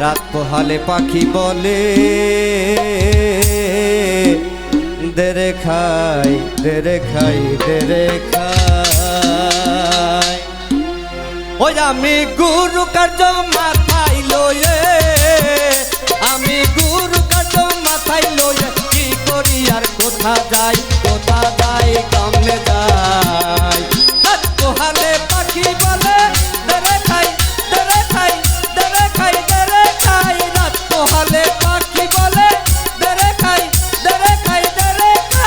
রাত পোহালে পাখি বলে দেরে খাই দেরে খাই দেরে খাই। ওই আমি গুরু কার্য মাথায় লয়ে, আমি গুরু কার্য মাথায় লয়ে কি করি আর কোথা যাই কামনে যাই। রাত পোহালে পাখি বলে দেরে খাই দেরে খাই দেরে খাই দেরে খাই। রাত পোহালে পাখি বলে দেরে খাই দেরে খাই দেরে খাই।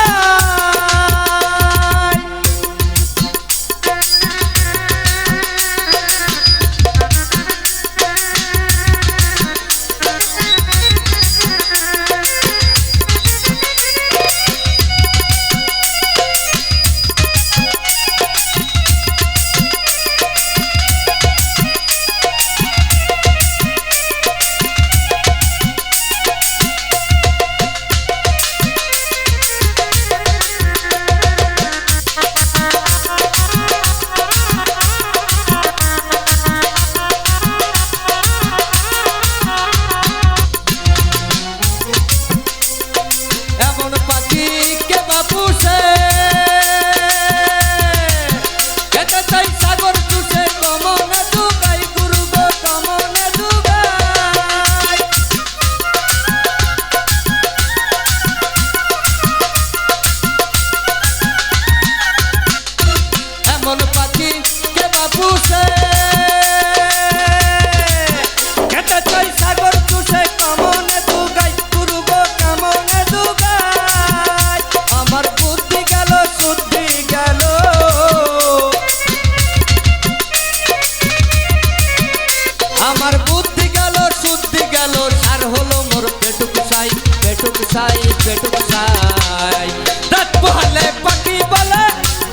আমার বুদ্ধি গেল শুদ্ধি গেল সার হলো মোর পেটুক সাই পেটুক সাই পেটুক সাই। রাত পোহালে পাখি বলে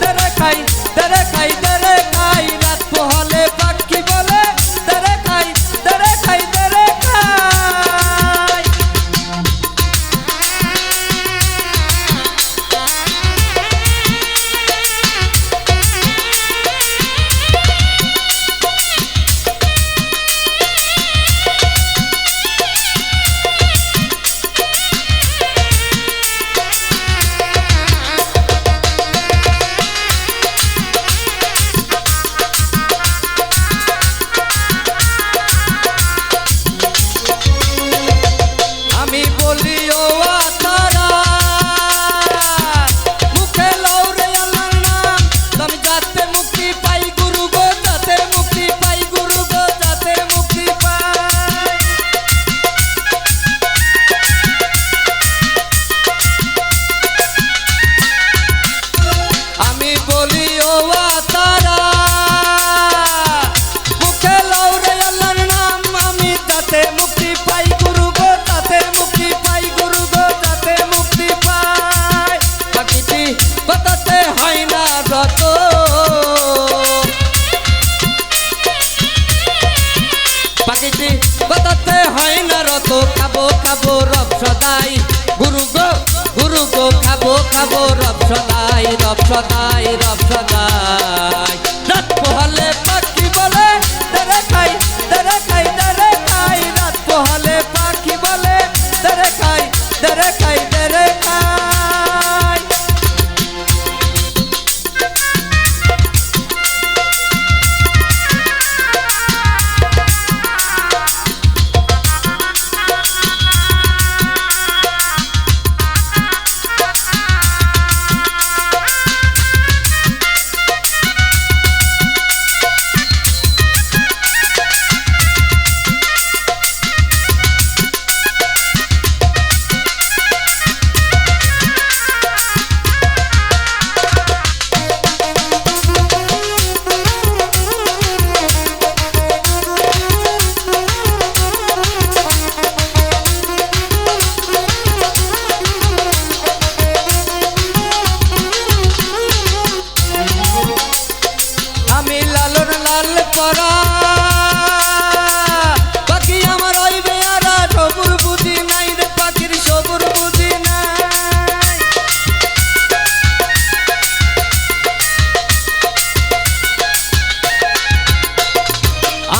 দেরে খাই দেরে খাই দেরে খাই। রাত পোহালে পাখি বলে দেরে খাই দেরে খাই দেরে খাই। পাখিটি কথাতে হয় না রত খাবো খাবো রব সদাই গুরু গো খাবো খাবো রব সদাই রব সদাই রব সদাই। রাত পোহালে পাখি বলে দেরে খাই দেরে খাই দেরে খাই। রাত পোহালে পাখি বলে দেরে খাই দেরে খাই দেরে খাই।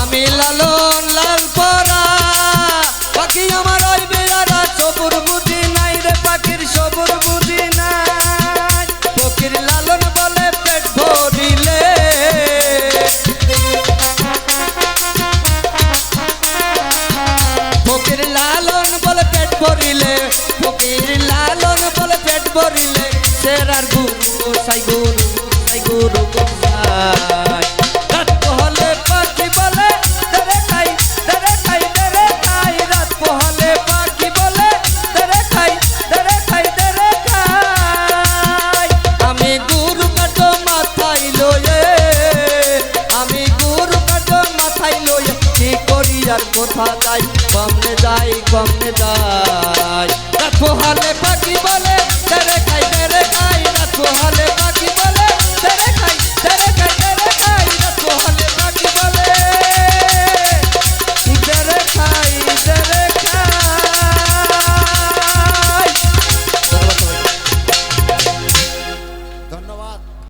আমি লালন লাল পরা কিসের আর গুরু সাই গুরু সাই গুরু গোসাই রাত পোহালে পাখি বলে তেরে খাই তেরে খাই তেরে খাই রাত পোহালে পাখি বলে তেরে খাই তেরে খাই তেরে খাই আমি গুরু কাজ মাথায় লয়ে আমি গুরু কাজ মাথায় লয়ে কি করি আর কোথা যাই কমনে যাই রাত পোহালে পাখি বলে